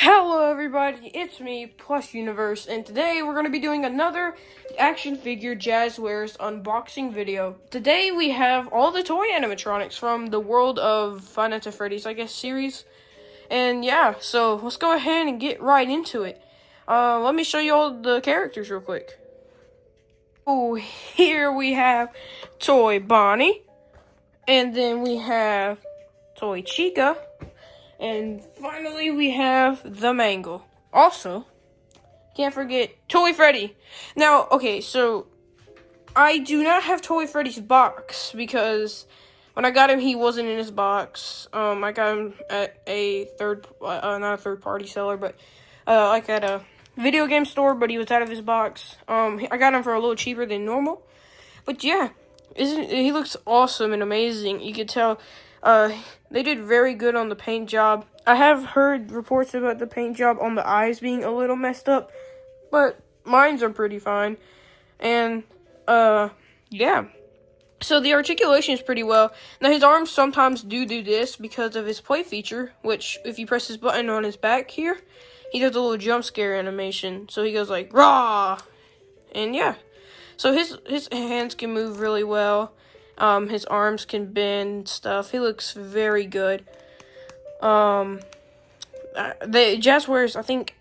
Hello everybody, it's me, Plus Universe, and today we're going to be doing another action figure Jazwares unboxing video. Today we have all the toy animatronics from the World of Five Nights at Freddy's, I guess, series. And yeah, so let's go ahead and get right into it. Let me show you all the characters real quick. Oh, here we have Toy Bonnie, and then we have Toy Chica. And finally, we have the Mangle. Also, can't forget Toy Freddy. Now, okay, so I do not have Toy Freddy's box because when I got him, he wasn't in his box. I got him at a not a third party seller, but like at a video game store. But he was out of his box. I got him for a little cheaper than normal. But yeah, he looks awesome and amazing. You could tell. They did very good on the paint job. I have heard reports about the paint job on the eyes being a little messed up, but mines are pretty fine. And, yeah. So the articulation is pretty well. Now, his arms sometimes do this because of his play feature, which, if you press his button on his back here, he does a little jump scare animation. So he goes like, rah! And yeah. So his hands can move really well. His arms can bend stuff. He looks very good. The Jazwares, I think,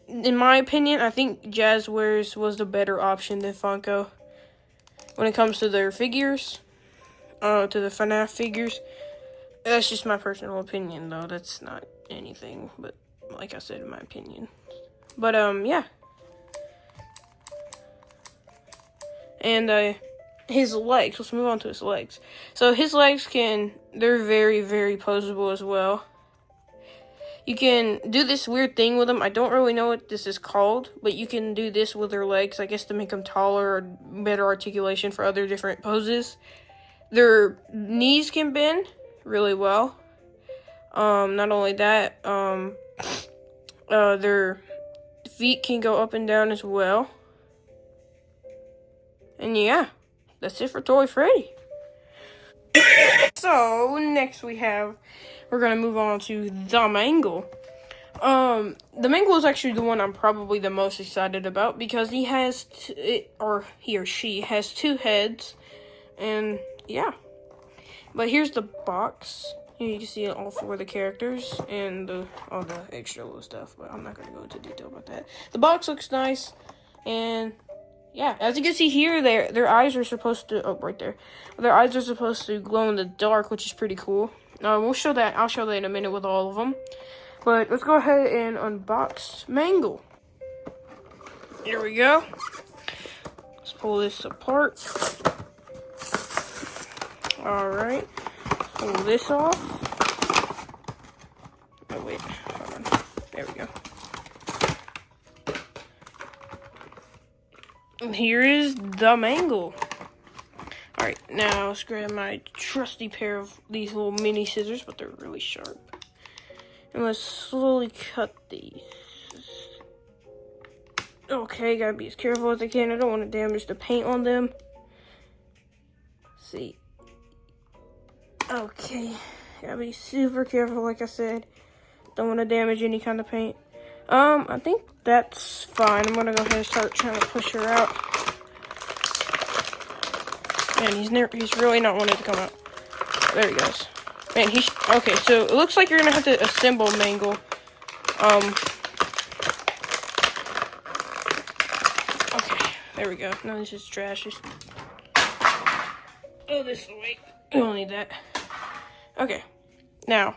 in my opinion, I think Jazwares was the better option than Funko when it comes to their figures, to the Fnaf figures. That's just my personal opinion, though. That's not anything, but like I said, in my opinion. But yeah. And his legs, let's move on to his legs. So his legs they're very, very posable as well. You can do this weird thing with them. I don't really know what this is called, but you can do this with their legs, I guess, to make them taller or better articulation for other different poses. Their knees can bend really well. Not only that, their feet can go up and down as well. And yeah, that's it for Toy Freddy. So, next we're gonna move on to the Mangle. The Mangle is actually the one I'm probably the most excited about because he or she has two heads, and yeah. But here's the box. Here you can see all four of the characters and all the extra little stuff, but I'm not gonna go into detail about that. The box looks nice, and yeah, as you can see here, their eyes are supposed to, right there. Their eyes are supposed to glow in the dark, which is pretty cool. I'll show that in a minute with all of them. But let's go ahead and unbox Mangle. Here we go. Let's pull this apart. Alright. Pull this off. Oh, wait. Hold on. There we go. And here is the Mangle. Alright, now let's grab my trusty pair of these little mini scissors, but they're really sharp. And let's slowly cut these. Okay, gotta be as careful as I can. I don't want to damage the paint on them. Let's see. Okay, gotta be super careful, like I said. Don't want to damage any kind of paint. I think that's fine. I'm gonna go ahead and start trying to push her out. Man, he's really not wanting to come out. There he goes. Man, okay, so it looks like you're gonna have to assemble Mangle. Okay, there we go. Now this is trash. Just throw this away. We don't need that. Okay, now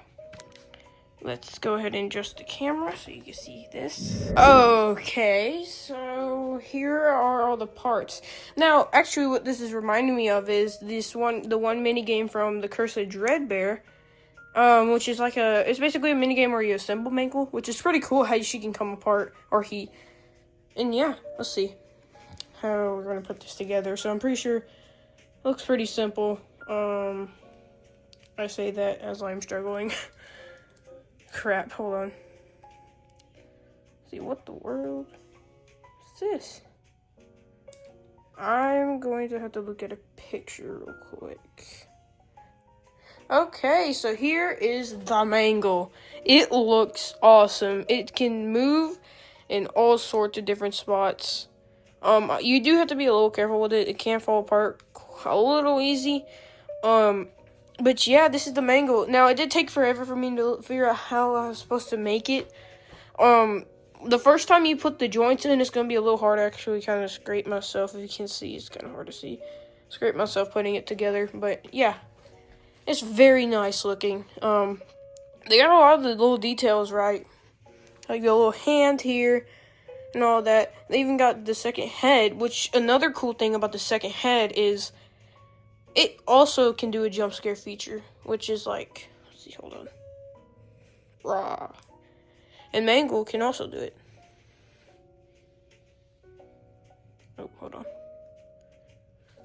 let's go ahead and adjust the camera so you can see this. Okay, so here are all the parts. Now, actually, what this is reminding me of is the one mini game from the Curse of Dreadbear, which is it's basically a mini game where you assemble Mangle, which is pretty cool how she can come apart, or he. And yeah, let's see how we're gonna put this together. So I'm pretty sure it looks pretty simple. I say that as I'm struggling. Crap, hold on. See, what the world is this? I'm going to have to look at a picture real quick. Okay, so here is the mangle. It looks awesome. It can move in all sorts of different spots. You do have to be a little careful with it. It can fall apart a little easy. But yeah, this is the mangle. Now, it did take forever for me to figure out how I was supposed to make it. The first time you put the joints in, it's going to be a little hard. I actually kind of scraped myself. If you can see, it's kind of hard to see. Scraped myself putting it together. But yeah, it's very nice looking. They got a lot of the little details right. Like the little hand here and all that. They even got the second head, which another cool thing about the second head is it also can do a jump scare feature, which is like, let's see, hold on. Rah. And Mangle can also do it. Oh, hold on.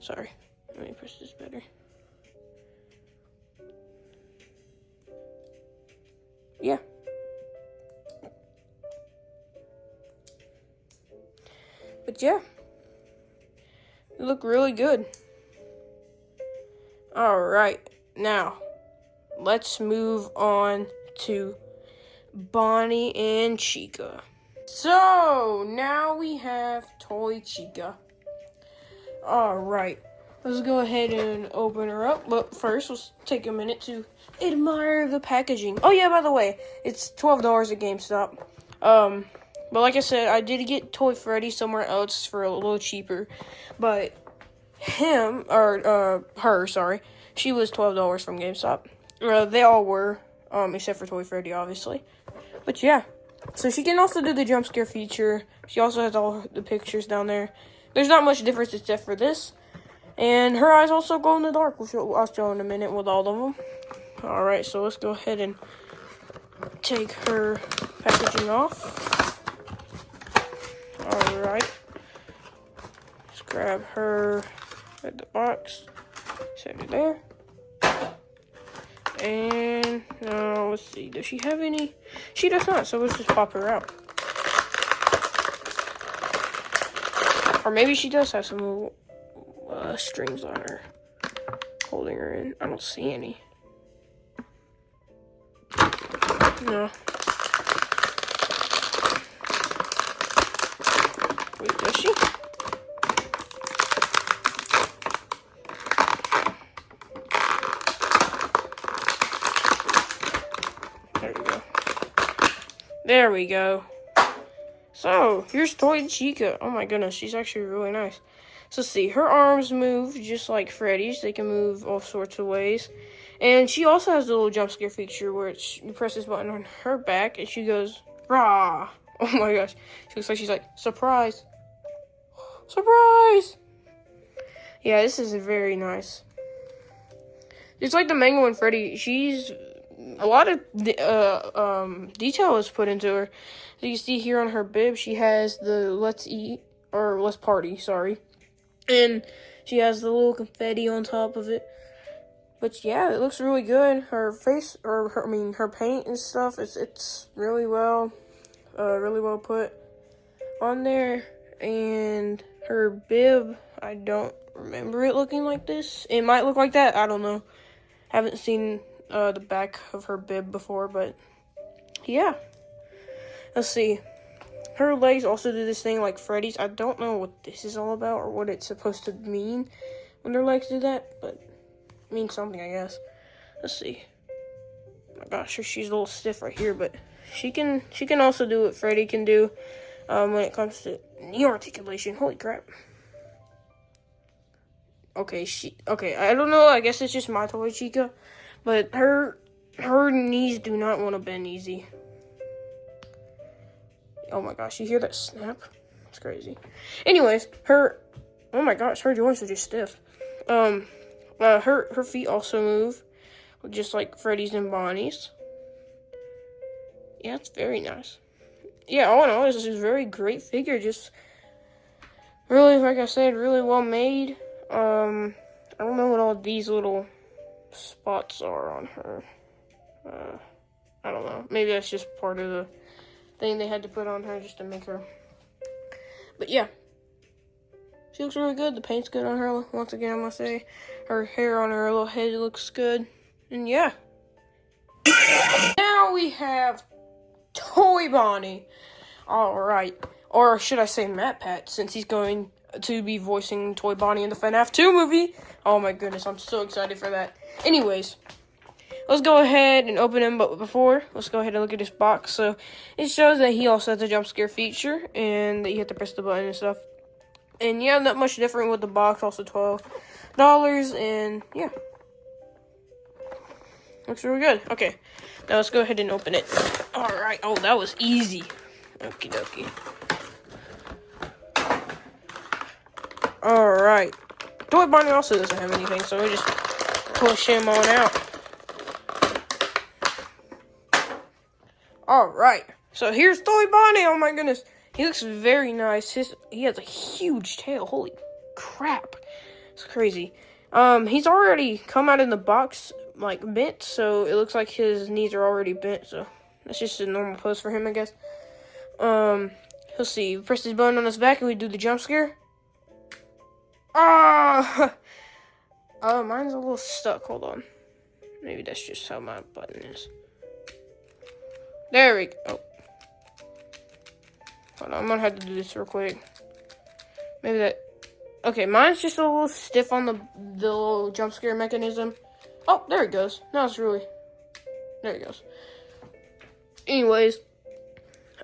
Sorry. Let me push this better. Yeah. But yeah. They look really good. Alright. Now, let's move on to Bonnie and Chica. So, now we have Toy Chica. Alright, let's go ahead and open her up. But first, let's take a minute to admire the packaging. Oh yeah, by the way, it's $12 at GameStop. But like I said, I did get Toy Freddy somewhere else for a little cheaper. But her, sorry, she was $12 from GameStop. They all were, except for Toy Freddy, obviously. But yeah, so she can also do the jump scare feature. She also has all the pictures down there. There's not much difference except for this. And her eyes also glow in the dark, which I'll show in a minute with all of them. Alright, so let's go ahead and take her packaging off. Alright. Let's grab her at the box. Set it there. And let's see, does she have any? She does not, so let's just pop her out. Or maybe she does have some little strings on her, holding her in. I don't see any. No. Wait, does she? There we go. So, here's Toy Chica. Oh my goodness, she's actually really nice. So let's see, her arms move just like Freddy's. They can move all sorts of ways. And she also has a little jump scare feature where you press this button on her back and she goes, rah. Oh my gosh. She looks like she's like, surprise. Surprise! Yeah, this is very nice. Just like the Mango and Freddy, she's a lot of detail is put into her. So you see here on her bib, she has the let's party, sorry. And she has the little confetti on top of it. But yeah, it looks really good. Her face, her paint and stuff, it's really well put on there. And her bib, I don't remember it looking like this. It might look like that, I don't know. Haven't seen the back of her bib before, but yeah. Let's see. Her legs also do this thing like Freddy's. I don't know what this is all about or what it's supposed to mean when their legs do that, but it means something, I guess. Let's see. Oh my gosh, she's a little stiff right here, but she can also do what Freddy can do when it comes to knee articulation. Holy crap. Okay, I don't know. I guess it's just my Toy Chica, but her knees do not want to bend easy. Oh my gosh, you hear that snap? It's crazy. Anyways, oh my gosh, her joints are just stiff. Her feet also move, just like Freddy's and Bonnie's. Yeah, it's very nice. Yeah, all in all, this is a very great figure. Just really, like I said, really well made. I don't know what all these little spots are on her. I don't know. Maybe that's just part of the thing they had to put on her just to make her. But yeah, she looks really good. The paint's good on her. Once again, I must say, her hair on her little head looks good. And yeah. Now we have Toy Bonnie. Alright. Or should I say Matt Pat, since he's going to be voicing Toy Bonnie in the Fnaf 2 movie. Oh my goodness, I'm so excited for that. Anyways, let's go ahead and open him, but before, let's go ahead and look at this box. So, it shows that he also has a jump scare feature, and that you have to press the button and stuff. And yeah, not much different with the box, also $12, and yeah. Looks really good. Okay, now let's go ahead and open it. Alright, oh, that was easy. Okie dokie. Alright. Toy Bonnie also doesn't have anything, so we just push him on out. Alright. So here's Toy Bonnie. Oh my goodness. He looks very nice. He has a huge tail. Holy crap. It's crazy. He's already come out in the box, like, bent, so it looks like his knees are already bent, so that's just a normal pose for him, I guess. Let's see. Press this button on his back and we do the jump scare. Ah! Mine's a little stuck. Hold on. Maybe that's just how my button is. There we go. Oh. Hold on, I'm gonna have to do this real quick. Maybe that... Okay, mine's just a little stiff on the little jump scare mechanism. Oh, there it goes. Now it's really... There it goes. Anyways...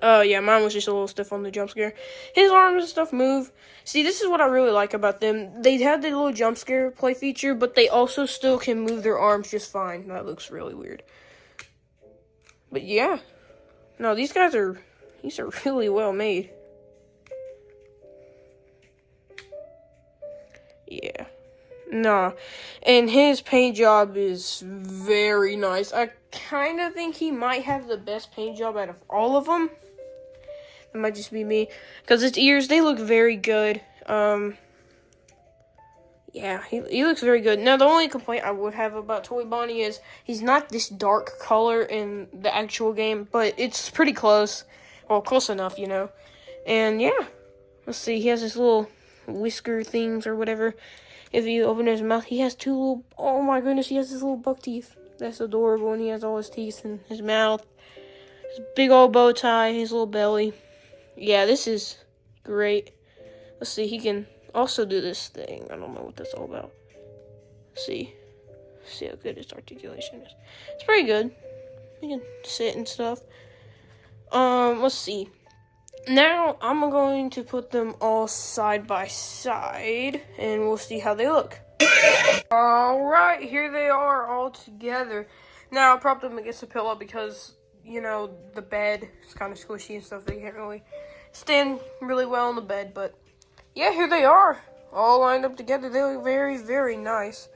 yeah, mine was just a little stiff on the jump scare. His arms and stuff move. See, this is what I really like about them. They have the little jump scare play feature, but they also still can move their arms just fine. That looks really weird. But yeah. No, these are really well made. Yeah. Nah. And his paint job is very nice. I kind of think he might have the best paint job out of all of them. It might just be me. Because his ears, they look very good. Yeah, he looks very good. Now, the only complaint I would have about Toy Bonnie is he's not this dark color in the actual game, but it's pretty close. Well, close enough, you know. And yeah. Let's see, he has his little whisker things or whatever. If you open his mouth, he has two little... Oh my goodness, he has his little buck teeth. That's adorable, and he has all his teeth in his mouth. His big old bow tie, his little belly. Yeah, this is great. Let's see, he can also do this thing. I don't know what that's all about. Let's see how good his articulation is. It's pretty good. He can sit and stuff. Let's see. Now, I'm going to put them all side by side, and we'll see how they look. Alright, here they are all together. Now, I propped them against the pillow because, you know, the bed is kind of squishy and stuff. They can't really stand really well on the bed, but yeah, here they are, all lined up together. They look very, very nice.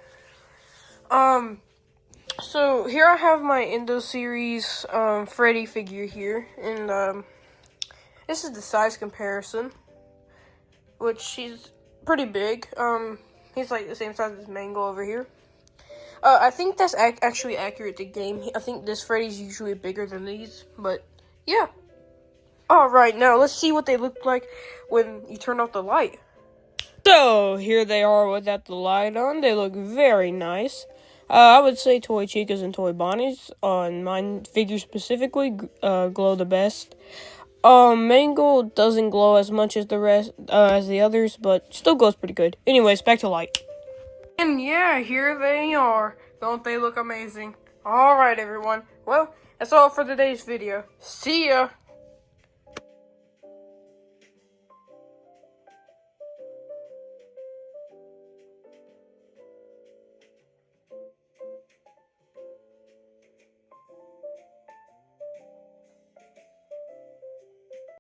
So here I have my Endo series Freddy figure here, and this is the size comparison, which he's pretty big. He's like the same size as Mango over here. I think that's actually accurate to game. I think this Freddy's usually bigger than these, but yeah. Alright, now let's see what they look like when you turn off the light. So, here they are without the light on. They look very nice. I would say Toy Chicas and Toy Bonnies, on my figure specifically, glow the best. Mango doesn't glow as much as the rest, as the others, but still glows pretty good. Anyways, back to light. And yeah, here they are. Don't they look amazing? Alright, everyone. Well, that's all for today's video. See ya!